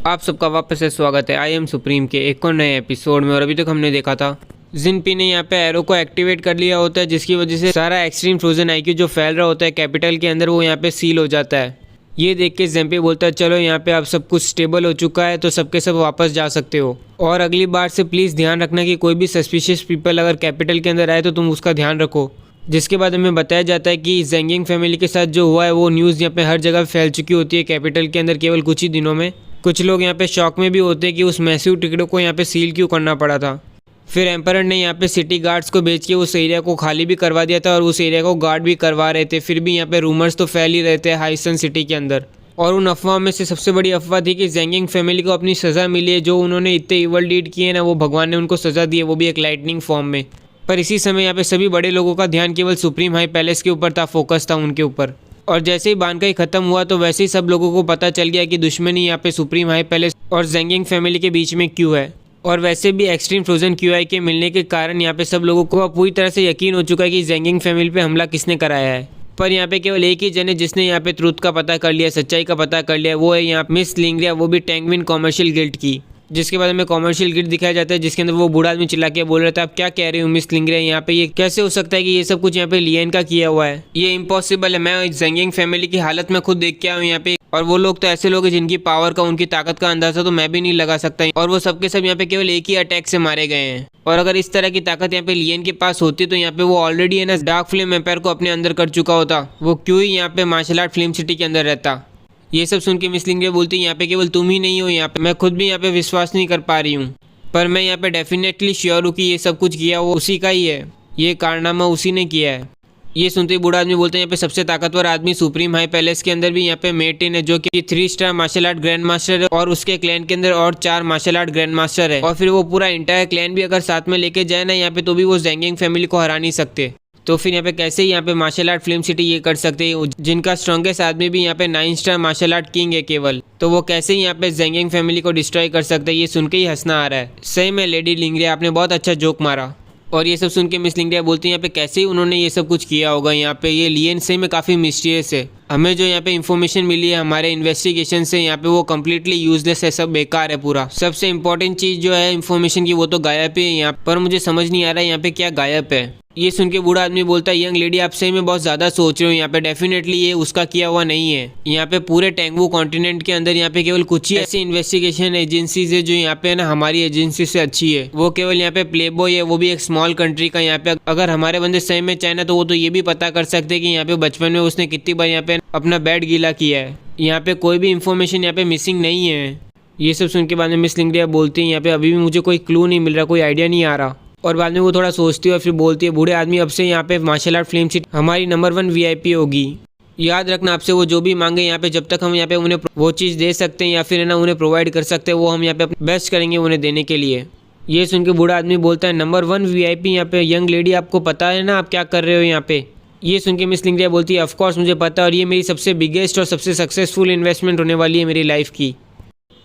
आप सबका वापस से स्वागत है आई एम सुप्रीम के एक और नए एपिसोड में। और अभी तक हमने देखा था जिनपी ने यहाँ पे एरो को एक्टिवेट कर लिया होता है, जिसकी वजह से सारा एक्सट्रीम फ्रोजन आईक्यू जो फैल रहा होता है कैपिटल के अंदर वो यहाँ पे सील हो जाता है। ये देख के जेम्पी बोलता है चलो यहाँ पे अब सब कुछ स्टेबल हो चुका है तो सबके सब वापस जा सकते हो, और अगली बार से प्लीज़ ध्यान रखना कि कोई भी सस्पिशियस पीपल अगर कैपिटल के अंदर आए तो तुम उसका ध्यान रखो। जिसके बाद हमें बताया जाता है कि जेंगिंग फैमिली के साथ जो हुआ है वो न्यूज़ यहाँ पे हर जगह फैल चुकी होती है कैपिटल के अंदर केवल कुछ ही दिनों में। कुछ लोग यहाँ पे शॉक में भी होते हैं कि उस मैसिव टिकटों को यहाँ पे सील क्यों करना पड़ा था। फिर एम्परर ने यहाँ पे सिटी गार्ड्स को भेज के उस एरिया को खाली भी करवा दिया था और उस एरिया को गार्ड भी करवा रहे थे। फिर भी यहाँ पे रूमर्स तो फैल ही रहे थे हाइसन सिटी के अंदर, और उन अफवाह में से सबसे बड़ी अफवाह थी कि जेंगिंग फैमिली को अपनी सज़ा मिली है। जो उन्होंने इतने इवल डीड किए ना वो भगवान ने उनको सज़ा दी है, वो भी एक लाइटनिंग फॉर्म में। पर इसी समय यहाँ पे सभी बड़े लोगों का ध्यान केवल सुप्रीम हाई पैलेस के ऊपर था, फोकस था उनके ऊपर। और जैसे ही बानकाई खत्म हुआ तो वैसे ही सब लोगों को पता चल गया कि दुश्मनी यहाँ पे सुप्रीम हाई पैलेस और जेंगिंग फैमिली के बीच में क्यों है। और वैसे भी एक्सट्रीम फ्रोजन क्यूआई के मिलने के कारण यहाँ पे सब लोगों को अब पूरी तरह से यकीन हो चुका है कि जेंगिंग फैमिली पे हमला किसने कराया है। पर यहाँ पे केवल एक ही जन है जिसने यहाँ पे ट्रूथ का पता कर लिया, सच्चाई का पता कर लिया, वो है यहाँ मिस लिंग्रिया, वो भी टैंगविन कॉमर्शियल गिल्ड की। जिसके बाद हमें कॉमर्शियल गिल्ड दिखाया जाता है जिसके अंदर वो बूढ़ा आदमी चिल्ला के बोल रहा था आप क्या कह रहे हो मिस लिंग्रिया, यहाँ पे ये कैसे हो सकता है कि ये सब कुछ यहाँ पे लियन का किया हुआ है, ये इम्पॉसिबल है। मैं जेंगिंग फैमिली की हालत में खुद देख के आया हूँ यहाँ पे, और वो लोग तो ऐसे लोग हैं जिनकी पावर का उनकी ताकत का अंदाजा तो मैं भी नहीं लगा सकता, और वो सबके सब यहाँ पे केवल एक ही अटैक से मारे गए हैं। और अगर इस तरह की ताकत यहाँ पे लियन के पास होती तो यहाँ पे वो ऑलरेडी है ना डार्क फ्लेम एम्पायर को अपने अंदर कर चुका होता, वो क्यों ही यहाँ पे मार्शल आर्ट फिल्म सिटी के अंदर रहता। ये सब सुन के मिस लिंग्रिया बोलती है यहाँ पे केवल तुम ही नहीं हो, यहाँ पे मैं खुद भी यहाँ पे विश्वास नहीं कर पा रही हूँ, पर मैं यहाँ पे डेफिनेटली श्योर हूँ कि ये सब कुछ किया वो उसी का ही है, ये कारनामा उसी ने किया है। ये सुनते ही बूढ़ा आदमी बोलते हैं यहाँ पे सबसे ताकतवर आदमी सुप्रीम हाई पैलेस के अंदर भी यहाँ पे मेटिन है जो कि 3 star martial art grand master है, और उसके क्लैन के अंदर और 4 मार्शल आर्ट ग्रैंड मास्टर है, और फिर वो पूरा इंटायर क्लैन भी अगर साथ में लेके जाए ना यहाँ पे तो भी वो जेंगिंग फैमिली को हरा नहीं सकते। तो फिर यहाँ पे कैसे ही यहाँ पे मार्शल आर्ट फिल्म सिटी ये कर सकते हैं, जिनका स्ट्रॉन्गेस्ट आदमी भी यहाँ पे 9 स्टार मार्शल आर्ट किंग है केवल, तो वो कैसे ही यहाँ पे जेंगिंग फैमिली को डिस्ट्रॉय कर सकते हैं। ये सुन के ही हंसना आ रहा है। सही में लेडी लिंग्रिया आपने बहुत अच्छा जोक मारा। और ये सब सुन के मिस लिंग्रिया बोलती है यहाँ पे कैसे ही उन्होंने ये सब कुछ किया होगा, यहाँ पे ये लियन सही में काफ़ी मिस्टीरियस है। हमें जो यहाँ पे इन्फॉर्मेशन मिली है हमारे इन्वेस्टिगेशन से यहाँ पे वो कम्प्लीटली यूजलेस है, सब बेकार है पूरा। सबसे इंपॉर्टेंट चीज़ जो है इन्फॉर्मेशन की वो तो गायब है यहाँ पर, मुझे समझ नहीं आ रहा है यहाँ पे क्या गायब है। ये सुन के बूढ़ा आदमी बोलता है यंग लेडी आप सही में बहुत ज़्यादा सोच रहे हो, यहाँ पे डेफिनेटली ये उसका किया हुआ नहीं है। यहाँ पे पूरे टेंगवू कॉन्टिनेंट के अंदर यहाँ पे केवल कुछ ही ऐसी इन्वेस्टिगेशन एजेंसीज है जो यहाँ पे ना हमारी एजेंसी से अच्छी है। वो केवल यहाँ पे प्लेबॉय है, वो भी एक स्मॉल कंट्री का। यहाँ पे अगर हमारे बंदे सही में चाहे ना तो वो तो ये भी पता कर सकते हैं कि यहाँ पे बचपन में उसने कितनी बार यहाँ पे अपना बेड गीला किया है। यहाँ पे कोई भी इन्फॉर्मेशन यहाँ पे मिसिंग नहीं है। ये सब सुन के बाद में मिस लिंग्रिया बोलती है यहाँ पे अभी भी मुझे कोई क्लू नहीं मिल रहा, कोई आइडिया नहीं आ रहा। और बाद में वो थोड़ा सोचती है और फिर बोलती है बूढ़े आदमी अब से यहाँ पे मार्शल आर्ट फिल्म सिटी हमारी नंबर 1 VIP होगी। याद रखना आपसे वो जो भी मांगे यहाँ पे जब तक हम यहाँ पे उन्हें वो चीज़ दे सकते हैं या फिर है ना उन्हें प्रोवाइड कर सकते हैं वो हम यहाँ पे बेस्ट करेंगे उन्हें देने के लिए। ये सुन के बूढ़ा आदमी बोलता है नंबर 1 VIP यहाँ पे यंग लेडी आपको पता है ना आप क्या कर रहे हो यहाँ पे। ये सुन के मिस लिंग्रिया बोलती है ऑफकोर्स मुझे पता, और ये मेरी सबसे बिगेस्ट और सबसे सक्सेसफुल इन्वेस्टमेंट होने वाली है मेरी लाइफ की।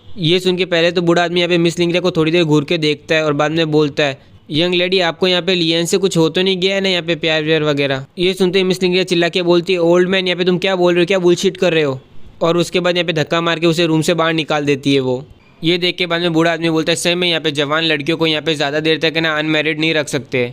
ये सुन के पहले तो बूढ़ा आदमी यहाँ पे मिस लिंग्रिया को थोड़ी देर घूर के देखता है और बाद में बोलता है यंग लेडी आपको यहाँ पे लियन से कुछ हो तो नहीं गया है ना यहाँ पे प्यार व्यार वगैरह। ये सुनते ही मिस लिंग्रिया चिल्ला के बोलती है ओल्ड मैन यहाँ पे तुम क्या बोल रहे हो, क्या बुलशिट कर रहे हो। और उसके बाद यहाँ पे धक्का मार के उसे रूम से बाहर निकाल देती है वो। ये देख के बाद में बूढ़ा आदमी बोलता है सही में यहाँ पे जवान लड़कियों को यहाँ पे ज़्यादा देर तक है ना अनमेरिड नहीं रख सकते।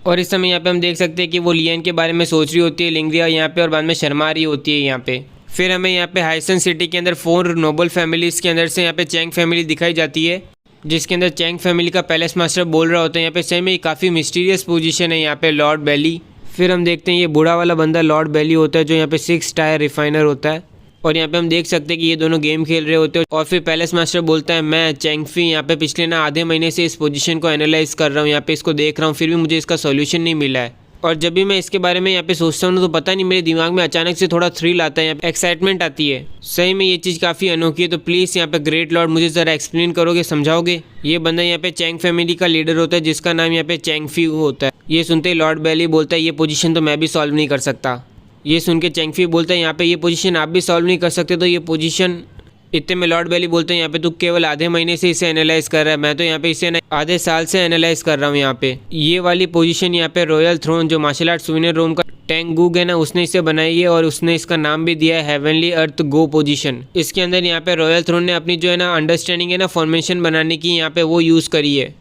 और इस समय यहाँ पे हम देख सकते हैं कि वो लियन के बारे में सोच रही होती है लिंग्रिया यहाँ पे, और बाद में शर्मा रही होती है यहाँ पे। फिर हमें यहाँ पे हाइसन सिटी के अंदर 4 नोबल फैमिलीज़ के अंदर से यहाँ पे चैंग फैमिली दिखाई जाती है, जिसके अंदर चैंग फैमिली का पैलेस मास्टर बोल रहा होता है। यहाँ पे सही में काफ़ी मिस्टीरियस पोजीशन है यहाँ पे लॉर्ड बेली। फिर हम देखते हैं ये बूढ़ा वाला बंदा लॉर्ड बेली होता है जो यहाँ पे 6 टायर रिफाइनर होता है, और यहाँ पे हम देख सकते हैं कि ये दोनों गेम खेल रहे होते हैं। और फिर पैलेस मास्टर बोलता है मैं चैंगफी यहाँ पे पिछले ना आधे महीने से इस पोजीशन को एनालाइज कर रहा हूँ, यहाँ पे इसको देख रहा हूँ, फिर भी मुझे इसका सोल्यूशन नहीं मिला है। और जब भी मैं इसके बारे में यहाँ पे सोचता हूँ तो पता नहीं मेरे दिमाग में अचानक से थोड़ा थ्रिल आता है, यहाँ पे एक्साइटमेंट आती है। सही में ये चीज़ काफ़ी अनोखी है। तो प्लीज़ यहाँ पे ग्रेट लॉर्ड मुझे ज़रा एक्सप्लेन करोगे, समझाओगे। ये बंदा यहाँ पे चैंग फैमिली का लीडर होता है जिसका नाम यहाँ पे चैंगफी होता है। ये सुनते ही लॉर्ड बेली बोलता है ये पोजीशन तो मैं भी सॉल्व नहीं कर सकता। ये सुन के चैंगफी बोलता है यहाँ पे ये पोजीशन आप भी सॉल्व नहीं कर सकते, तो ये पोजीशन इतने में लॉर्ड बेली बोलते हैं यहाँ पे तू केवल आधे महीने से इसे एनालाइज कर रहा है, मैं तो यहाँ पे इसे आधे साल से एनालाइज कर रहा हूँ। यहाँ पे ये वाली पोजीशन यहाँ पे रॉयल थ्रोन जो मार्शल आर्ट सुविनियर रूम का टेंगुग है ना, उसने इसे बनाई है और उसने इसका नाम भी दिया है हेवनली अर्थ गो पोजीशन। इसके अंदर यहाँ पे रॉयल थ्रोन ने अपनी जो है ना अंडरस्टैंडिंग है ना फॉर्मेशन बनाने की यहाँ पे वो यूज़ करी है।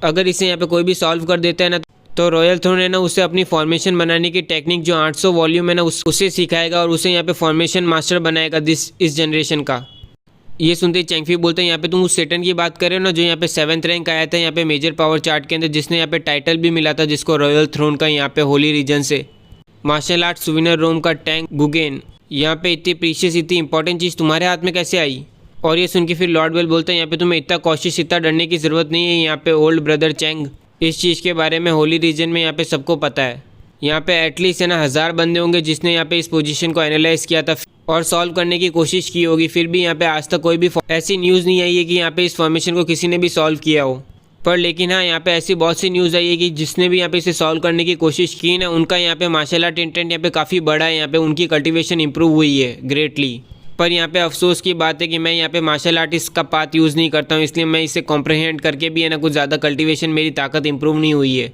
अगर इसे यहाँ पे कोई भी सॉल्व कर देता है ना तो रॉयल थ्रोन है ना उसे अपनी फॉर्मेशन बनाने की टेक्निक जो 800 वॉल्यूम है ना उसे सिखाएगा और उसे यहाँ पे फॉर्मेशन मास्टर बनाएगा इस जनरेशन का। ये सुनते ही चैंगफी बोलते हैं यहाँ पे तुम उस सेटन की बात कर रहे हो ना जो यहाँ पे 7th रैंक आया था यहाँ पे मेजर पावर चार्ट के अंदर, जिसने यहाँ पे टाइटल भी मिला था जिसको रॉयल थ्रोन का यहाँ पे होली रीजन से। मार्शल आर्ट सुविनर रोम का टैंग गुगेन, यहाँ पे इतनी प्रीशियस इतनी इंपॉर्टेंट चीज़ तुम्हारे हाथ में कैसे आई? और ये सुन के फिर लॉर्ड बेल बोलते हैं यहाँ पे तुम्हें इतना कॉशिश इतना डरने की ज़रूरत नहीं है, यहाँ पे ओल्ड ब्रदर चैंग इस चीज़ के बारे में होली रीजन में यहाँ पे सबको पता है। यहाँ पे एटलीस्ट है ना 1000 बंदे होंगे जिसने यहाँ पे इस पोजीशन को एनालाइज किया था और सॉल्व करने की कोशिश की होगी, फिर भी यहाँ पे आज तक कोई भी ऐसी न्यूज़ नहीं आई है कि यहाँ पे इस फॉर्मेशन को किसी ने भी सॉल्व किया हो। पर लेकिन हाँ यहाँ पे ऐसी बहुत सी न्यूज़ आई है कि जिसने भी यहाँ पे इसे सॉल्व करने की कोशिश की ना उनका यहाँ पे मार्शल आर्ट इंटेंट यहाँ पे काफ़ी बड़ा है, यहाँ पे उनकी कल्टिवेशन इंप्रूव हुई है ग्रेटली। पर यहाँ पे अफसोस की बात है कि मैं यहाँ पे मार्शल आर्टिस्ट का पाथ यूज़ नहीं करता हूँ, इसलिए मैं इसे कॉम्प्रहेंड करके भी है ना कुछ ज़्यादा कल्टिवेशन मेरी ताकत इंप्रूव नहीं हुई है।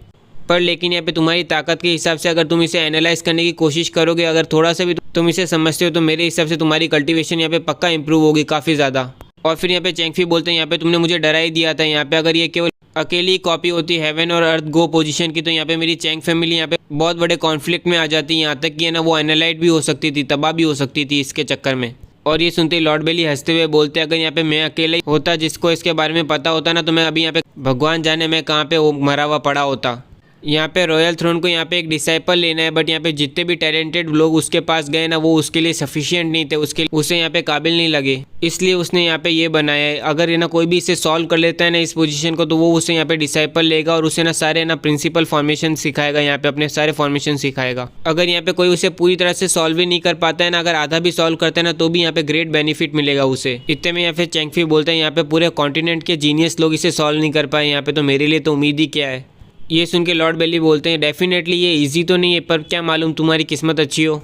पर लेकिन यहाँ पे तुम्हारी ताकत के हिसाब से अगर तुम इसे एनालाइज करने की कोशिश करोगे, अगर थोड़ा सा भी तुम इसे समझते हो तो मेरे हिसाब से तुम्हारी कल्टिवेशन यहाँ पे पक्का इंप्रूव होगी काफ़ी ज़्यादा। और फिर यहाँ पे चैंगफी बोलते हैं यहाँ पे तुमने मुझे डरा ही दिया था, यहाँ पे अगर ये केवल अकेली कॉपी होती हेवन और अर्थ गो पोजीशन की तो यहाँ पे मेरी चैंग फैमिली यहाँ पे बहुत बड़े कॉन्फ्लिक्ट में आ जाती है, यहाँ तक कि है ना वो एनालाइट भी हो सकती थी, तबाह भी हो सकती थी इसके चक्कर में। और ये सुनते ही लॉर्ड बेली हंसते हुए बोलते अगर यहाँ पे मैं अकेले ही होता जिसको इसके बारे में पता होता ना तो मैं अभी यहाँ पे भगवान जाने मैं कहाँ पे मरा हुआ पड़ा होता। यहाँ पे रॉयल थ्रोन को यहाँ पे एक डिसाइपल लेना है, बट यहाँ पे जितने भी टैलेंटेड लोग उसके पास गए ना वो उसके लिए सफिशिएंट नहीं थे, उसे यहाँ पे काबिल नहीं लगे, इसलिए उसने यहाँ पे ये बनाया है। अगर ये ना कोई भी इसे सॉल्व कर लेता है ना इस पोजीशन को तो वो उसे यहाँ पे डिसाइपल लेगा और उसे ना सारे ना प्रिंसिपल फॉर्मेशन सिखाएगा, यहाँ पे अपने सारे फॉर्मेशन सिखाएगा। अगर यहाँ पे कोई उसे पूरी तरह से सॉल्व ही नहीं कर पाता है ना, अगर आधा भी सॉल्व करता है ना तो भी यहाँ पे ग्रेट बेनिफिट मिलेगा उसे। इतने में यहाँ पे चैंगफी बोलते हैं यहाँ पे पूरे कॉन्टिनेंट के जीनियस लोग इसे सॉल्व नहीं कर पाए, यहाँ पे तो मेरे लिए तो उम्मीद ही क्या है। ये सुन के लॉर्ड बेली बोलते हैं डेफिनेटली ये इजी तो नहीं है, पर क्या मालूम तुम्हारी किस्मत अच्छी हो,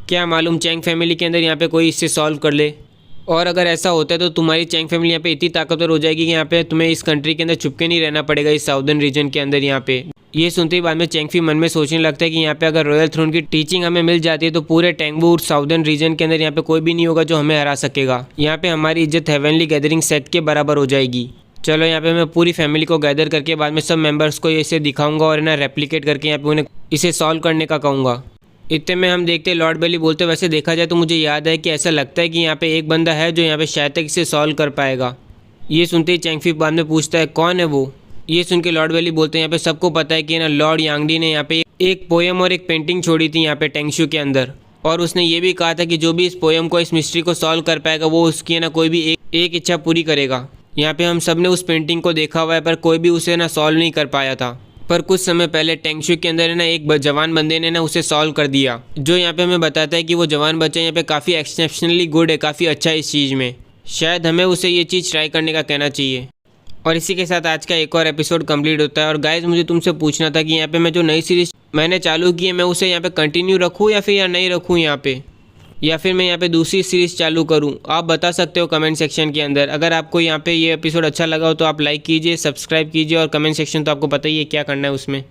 क्या मालूम चैंग फैमिली के अंदर यहाँ पे कोई इससे सॉल्व कर ले। और अगर ऐसा होता है तो तुम्हारी चैंग फैमिली यहाँ पे इतनी ताकतवर हो जाएगी कि यहाँ पे तुम्हें इस कंट्री के अंदर छुपके नहीं रहना पड़ेगा, इस साउदर्न रीजन के अंदर यहाँ पे। ये सुनते ही बाद में चैंगफी मन में सोचने लगता है कि यहाँ पे अगर रॉयल थ्रोन की टीचिंग हमें मिल जाती है तो पूरे टेंगबू साउदर्न रीजन के अंदर यहाँ पे कोई भी नहीं होगा जो हमें हरा सकेगा। यहाँ पे हमारी इज्जत हेवनली गैदरिंग सेट के बराबर हो जाएगी। चलो यहाँ पे मैं पूरी फैमिली को गैदर करके बाद में सब मेंबर्स को इसे दिखाऊंगा और ना रेप्लिकेट करके यहाँ पे उन्हें इसे सॉल्व करने का कहूँगा। इतने में हम देखते लॉर्ड बेली बोलते वैसे देखा जाए तो मुझे याद है कि ऐसा लगता है कि यहाँ पे एक बंदा है जो यहाँ पे शायद तक इसे सॉल्व कर पाएगा। ये सुनते ही चैंगफी बाद में पूछता है कौन है वो। ये सुन के लॉर्ड बेली बोलते हैं यहाँ पे सबको पता है कि ना लॉर्ड यांगडी ने यहाँ पे एक पोएम और एक पेंटिंग छोड़ी थी यहाँ पे टेंगशू के अंदर, और उसने ये भी कहा था कि जो भी इस पोएम को इस मिस्ट्री को सॉल्व कर पाएगा वो उसकी ना कोई भी एक इच्छा पूरी करेगा। यहाँ पे हम सब ने उस पेंटिंग को देखा हुआ है पर कोई भी उसे ना सॉल्व नहीं कर पाया था, पर कुछ समय पहले टेंगशू के अंदर ना एक जवान बंदे ने ना उसे सॉल्व कर दिया, जो यहाँ पे हमें बताता है कि वो जवान बच्चा यहाँ पे काफ़ी एक्सेप्शनली गुड है, काफ़ी अच्छा है इस चीज़ में। शायद हमें उसे ये चीज़ ट्राई करने का कहना चाहिए। और इसी के साथ आज का एक और एपिसोड कंप्लीट होता है। और गाइज मुझे तुमसे पूछना था कि यहाँ पे मैं जो नई सीरीज मैंने चालू की है मैं उसे यहाँ पे कंटिन्यू रखूँ या फिर नहीं रखूँ यहाँ पे, या फिर मैं यहाँ पे दूसरी सीरीज़ चालू करूँ। आप बता सकते हो कमेंट सेक्शन के अंदर। अगर आपको यहाँ पे ये एपिसोड अच्छा लगा हो तो आप लाइक कीजिए, सब्सक्राइब कीजिए, और कमेंट सेक्शन तो आपको पता ही है क्या करना है उसमें।